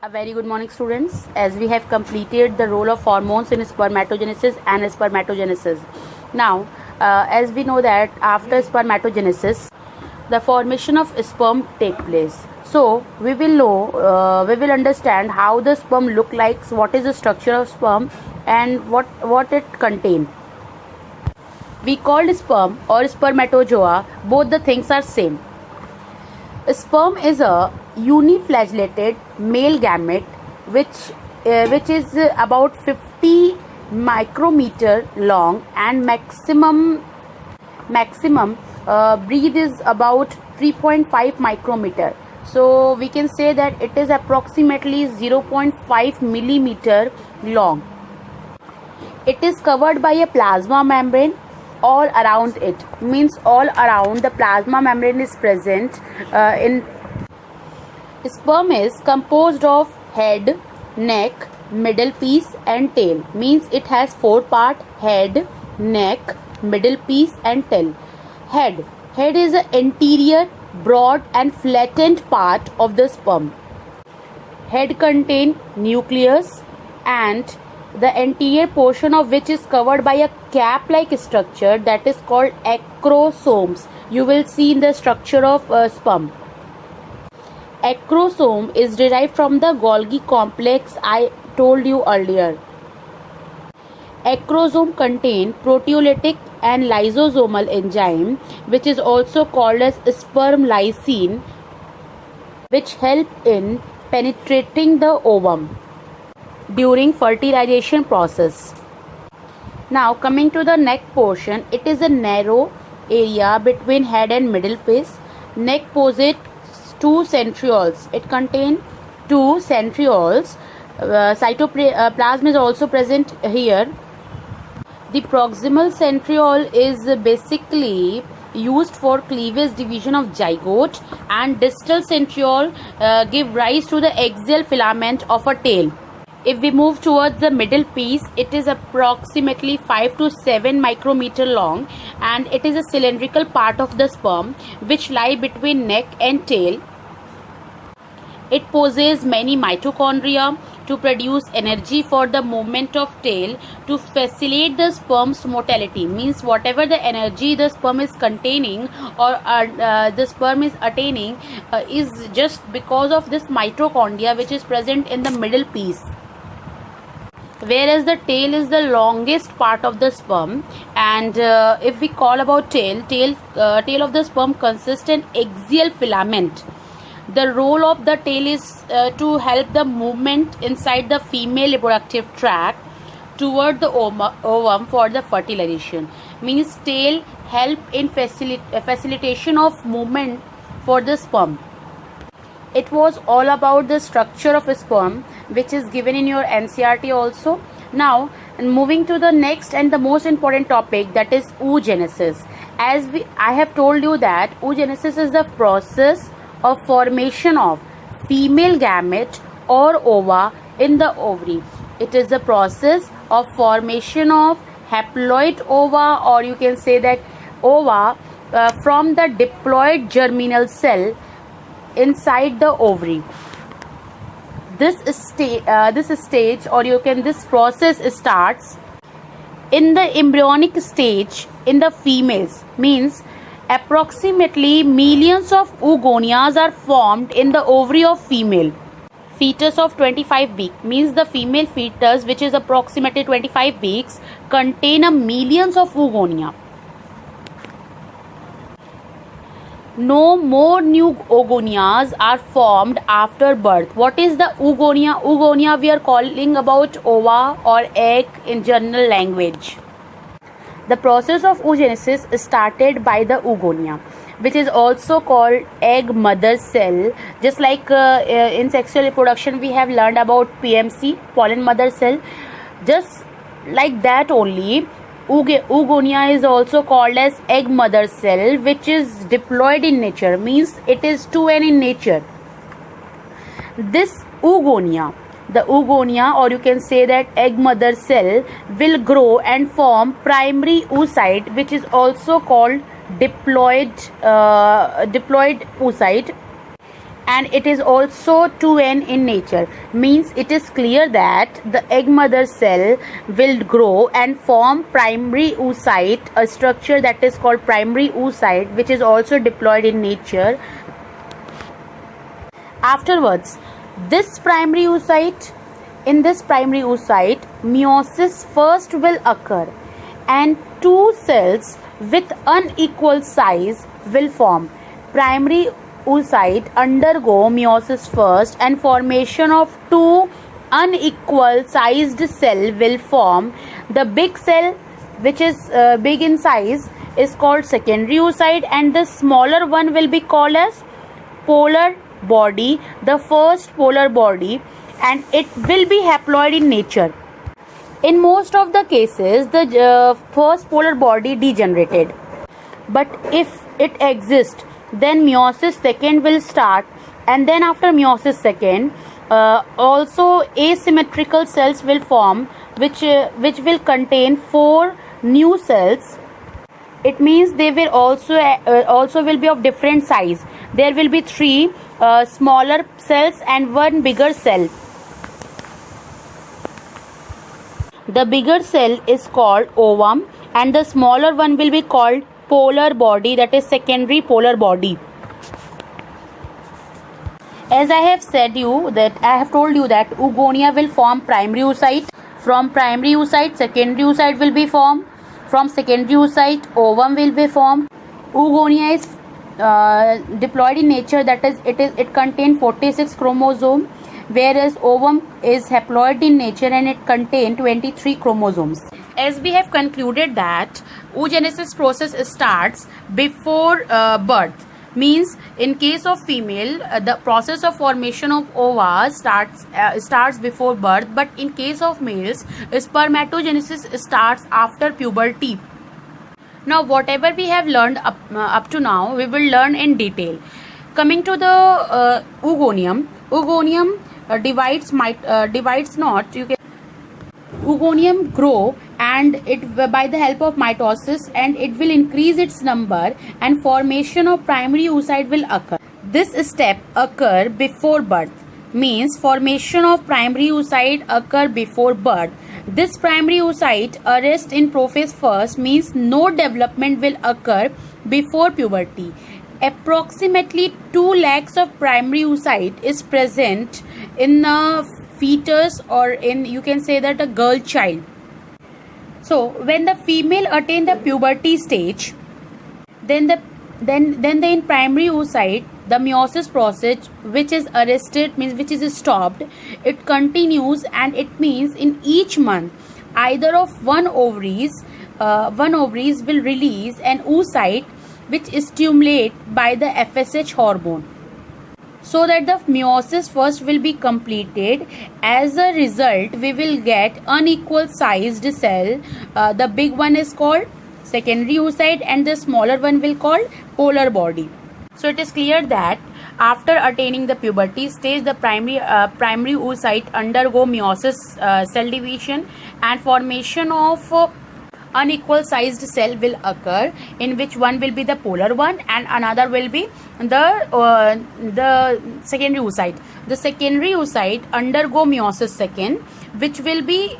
A very good morning, students. As we have completed the role of hormones in spermatogenesis and spermatogenesis. Now, as we know that after spermatogenesis, the formation of sperm take place. So we will understand how the sperm look like, what is the structure of sperm, and what it contain. We called sperm or spermatozoa. Both the things are same. Sperm is a uniflagellated male gamete which is about 50 micrometer long and maximum breadth is about 3.5 micrometer. So we can say that it is approximately 0.5 millimeter long. It is covered by a plasma membrane. All around it means all around the plasma membrane is present. In sperm is composed of head, neck, middle piece and tail. Means it has four part: head, neck, middle piece and tail. Head is the anterior, broad and flattened part of the sperm. Head contain nucleus and the anterior portion of which is covered by a cap-like structure that is called acrosomes. You will see in the structure of sperm. Acrosome is derived from the Golgi complex I told you earlier. Acrosome contain proteolytic and lysosomal enzyme which is also called as sperm lysine, which help in penetrating the ovum during fertilization process. Now coming to the neck portion, it is a narrow area between head and middle piece. Neck possesses two centrioles. It contains two centrioles. Cytoplasm is also present here. The proximal centriole is basically used for cleavage division of zygote, and distal centriole give rise to the axial filament of a tail. If we move towards the middle piece, it is approximately 5 to 7 micrometer long and it is a cylindrical part of the sperm which lie between neck and tail. It possesses many mitochondria to produce energy for the movement of tail to facilitate the sperm's motility. Means whatever the energy the sperm is containing or the sperm is attaining is just because of this mitochondria which is present in the middle piece. Whereas the tail is the longest part of the sperm, and if we call about tail of the sperm consists an axial filament. The role of the tail is to help the movement inside the female reproductive tract toward the ovum for the fertilization. Means tail help in facilitation of movement for the sperm. It was all about the structure of a sperm, which is given in your NCERT also. Now, moving to the next and the most important topic, that is oogenesis. I have told you that oogenesis is the process of formation of female gamete or ova in the ovary. It is the process of formation of haploid ova, or you can say that ova from the diploid germinal cell inside the ovary. This process starts in the embryonic stage in the females. Means approximately millions of oogonias are formed in the ovary of female. Fetus of 25 weeks, means the female fetus which is approximately 25 weeks contain a millions of oogonia. No more new oogonias are formed after birth. What is the oogonia? Oogonia we are calling about ova or egg in general language. The process of oogenesis started by the oogonia, which is also called egg mother cell. Just like in sexual reproduction we have learned about PMC, pollen mother cell. Just like that only, oogonia is also called as egg mother cell, which is diploid in nature. Means it is 2n in nature. This oogonia, the oogonia, or you can say that egg mother cell, will grow and form primary oocyte, which is also called diploid oocyte. and it is also 2n in nature. Means it is clear that the egg mother cell will grow and form primary oocyte, a structure that is called primary oocyte, which is also diploid in nature. Afterwards, this primary oocyte, in this primary oocyte, meiosis first will occur and two cells with unequal size will form. Primary oocyte undergo meiosis first and formation of two unequal sized cell will form. The big cell, which is big in size, is called secondary oocyte, and the smaller one will be called as polar body, the first polar body, and it will be haploid in nature. In most of the cases, the first polar body degenerated, but if it exists, then meiosis second will start, and then after meiosis second, also asymmetrical cells will form, which will contain four new cells. It means they will also will be of different size. There will be three smaller cells and one bigger cell. The bigger cell is called ovum, and the smaller one will be called polar body, that is secondary polar body. As I have told you that oogonia will form primary oocyte. From primary oocyte, secondary oocyte will be formed. From secondary oocyte, ovum will be formed. Oogonia is diploid in nature, that is it contains 46 chromosomes, whereas ovum is haploid in nature and it contains 23 chromosomes. As we have concluded that oogenesis process starts before birth, means in case of female, the process of formation of ova starts before birth, but in case of males, spermatogenesis starts after puberty. Now whatever we have learned up to now, we will learn in detail. Coming to the oogonium divides not. Oogonium grow and it by the help of mitosis, and it will increase its number and formation of primary oocyte will occur. This step occur before birth, means formation of primary oocyte occur before birth. This primary oocyte arrest in prophase first, means no development will occur before puberty. Approximately 2 lakhs of primary oocyte is present in a fetus, or in, you can say that, a girl child. So when the female attain the puberty stage, then in primary oocyte, the meiosis process, which is arrested, means which is stopped, it continues, and it means in each month either of one ovaries will release an oocyte which is stimulated by the FSH hormone, so that the meiosis first will be completed. As a result, we will get unequal sized cell. The big one is called secondary oocyte and the smaller one will called polar body. So it is clear that after attaining the puberty stage, the primary oocyte undergo meiosis, cell division, and formation of unequal sized cell will occur, in which one will be the polar one and another will be the secondary oocyte. The secondary oocyte undergo meiosis second, which will be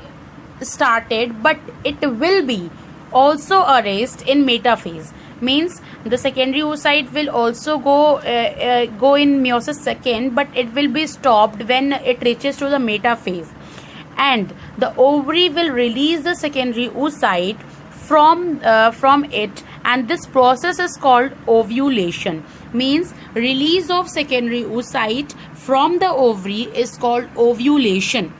started, but it will be also erased in metaphase. Means the secondary oocyte will also go in meiosis second, but it will be stopped when it reaches to the metaphase, and the ovary will release the secondary oocyte from it, and this process is called ovulation. Means release of secondary oocyte from the ovary is called ovulation.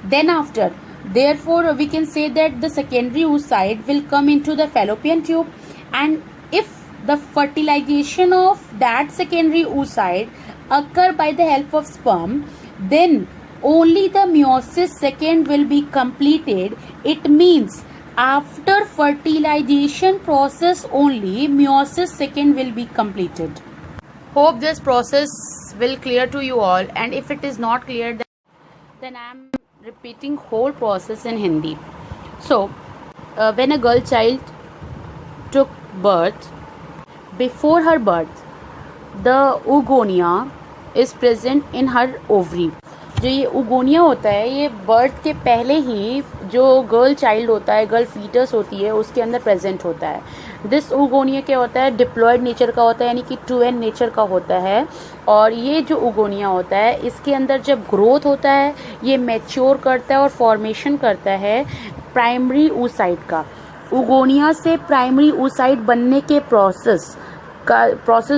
Then after, therefore we can say that the secondary oocyte will come into the fallopian tube, and if the fertilization of that secondary oocyte occur by the help of sperm, then only the meiosis second will be completed. It means after fertilization process only meiosis second will be completed. Hope this process will clear to you all, and if it is not clear, then I am repeating whole process in Hindi. So when a girl child took birth, before her birth, the oogonia is present in her ovary. जो ये उगोनिया होता है ये birth के पहले ही जो girl child होता है, गर्ल फीटस होती है, उसके अंदर प्रेजेंट होता है. दिस उगोनिया क्या होता है, डिप्लॉयड नेचर का होता है, यानी कि 2n नेचर का होता है. और ये जो उगोनिया होता है इसके अंदर जब ग्रोथ होता है ये मैच्योर करता है और फॉर्मेशन करता है प्राइमरी oocyte का. उगोनिया से प्राइमरी oocyte बनने के प्रोसेस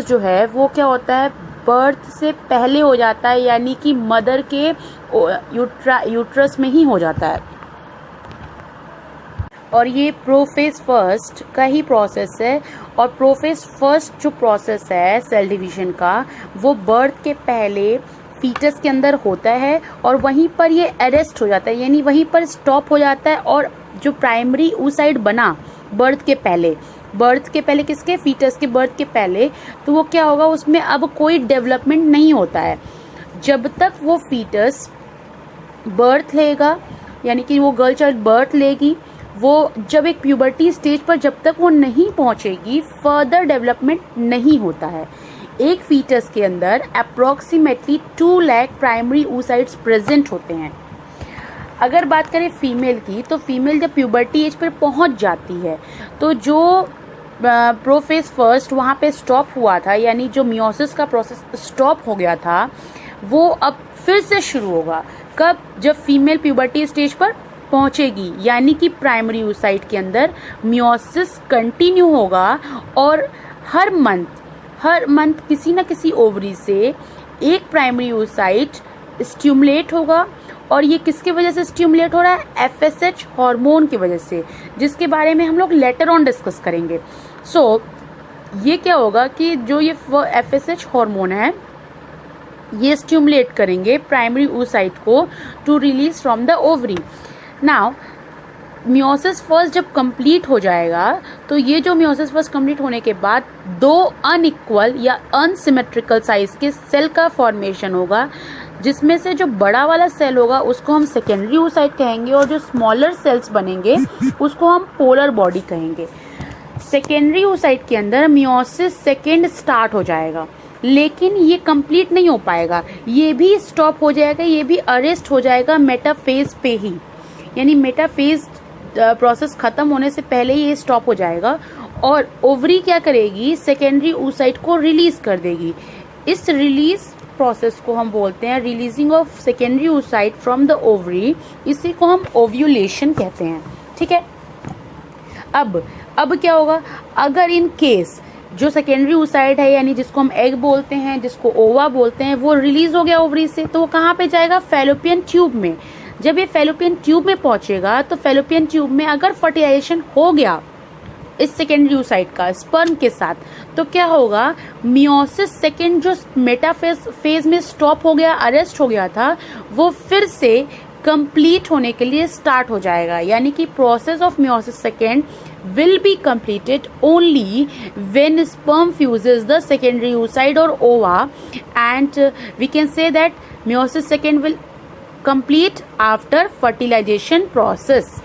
जो है वो क्या होता है, बर्थ से पहले हो जाता है, यानी कि मदर के यूट्रस में ही हो जाता है. और ये प्रोफेज फर्स्ट का ही प्रोसेस है. और प्रोफेज फर्स्ट जो प्रोसेस है सेल डिवीजन का वो बर्थ के पहले फीटस के अंदर होता है और वहीं पर ये अरेस्ट हो जाता है, यानी वहीं पर स्टॉप हो जाता है. और जो प्राइमरी oocyte बना बर्थ के पहले किसके, फीटस के बर्थ के पहले, तो वो क्या होगा, उसमें अब कोई डेवलपमेंट नहीं होता है जब तक वो फीटस बर्थ लेगा, यानी कि वो गर्ल चाइल्ड बर्थ लेगी. वो जब एक प्यूबर्टी स्टेज पर जब तक वो नहीं पहुंचेगी फर्दर डेवलपमेंट नहीं होता है. एक फीटस के अंदर approximately 2 lakh primary oocytes present होते हैं. अगर बात करें फीमेल की, तो फीमेल जब प्यूबर्टी एज पर पहुंच जाती है तो जो प्रोफेज फर्स्ट वहाँ पे स्टॉप हुआ था, यानी जो मियोसिस का प्रोसेस स्टॉप हो गया था, वो अब फिर से शुरू होगा. कब, जब फीमेल प्यूबर्टी स्टेज पर पहुंचेगी, यानी कि प्राइमरी oocyte के अंदर मियोसिस कंटिन्यू होगा. और हर मंथ किसी न किसी ओवरी से एक प्राइमरी oocyte स्टिमुलेट होगा. और ये किसकी वजह से स्टिमुलेट हो रहा है, FSH हार्मोन की वजह से, जिसके बारे में हम लोग लेटर ऑन डिस्कस करेंगे. सो ये क्या होगा कि जो ये FSH हार्मोन है ये स्टिमुलेट करेंगे प्राइमरी oocyte को to release from the ovary. Now meiosis first जब कंप्लीट हो जाएगा तो ये जो मियोसिस फर्स्ट कंप्लीट होने के बाद 2 अनइक्वल या अनसिमेट्रिकल साइज के सेल का फॉर्मेशन होगा, जिसमें से जो बड़ा वाला सेल होगा उसको हम सेकेंडरी oocyte कहेंगे और जो स्मॉलर सेल्स बनेंगे उसको हम पोलर बॉडी कहेंगे. सेकेंडरी oocyte के अंदर मियोसिस सेकेंड स्टार्ट हो जाएगा, लेकिन ये कंप्लीट नहीं हो पाएगा, ये भी स्टॉप हो जाएगा, ये भी अरेस्ट हो जाएगा मेटाफेज पे ही, यानी मेटाफेज प्रोसेस खत्म होने से पहले ही ये स्टॉप हो जाएगा. और ओवरी क्या करेगी, सेकेंडरी oocyte को रिलीज कर देगी. इस रिलीज प्रोसेस को हम बोलते हैं releasing of secondary oocyte from the ovary. इसी को हम ओव्यूलेशन कहते हैं. ठीक है. अब क्या होगा, अगर इन केस जो सेकेंडरी oocyte है, यानी जिसको हम एग बोलते हैं, जिसको ओवा बोलते हैं, वो रिलीज हो गया ओवरी से, तो वो कहाँ पे जाएगा, फैलोपियन ट्यूब में. जब ये फैलोपियन ट्यूब में पहुंचेगा तो फैलोपियन ट्यूब में अगर फर्टिलाइजेशन हो गया इस सेकेंडरी oocyte का स्पर्म के साथ, तो क्या होगा, मियोसिस सेकेंड जो मेटाफेज में स्टॉप हो गया, अरेस्ट हो गया था, वो फिर से कंप्लीट होने के लिए स्टार्ट हो जाएगा. यानी कि process of meiosis second will be completed only when sperm fuses the secondary oocyte or ova, and we can say that meiosis second will complete after fertilization process.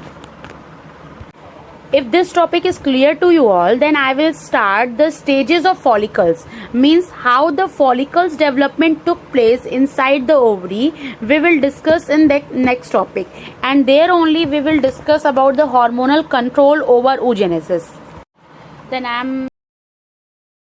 If this topic is clear to you all, then I will start the stages of follicles, means how the follicles development took place inside the ovary. We will discuss in the next topic, and there only we will discuss about the hormonal control over oogenesis. Then I am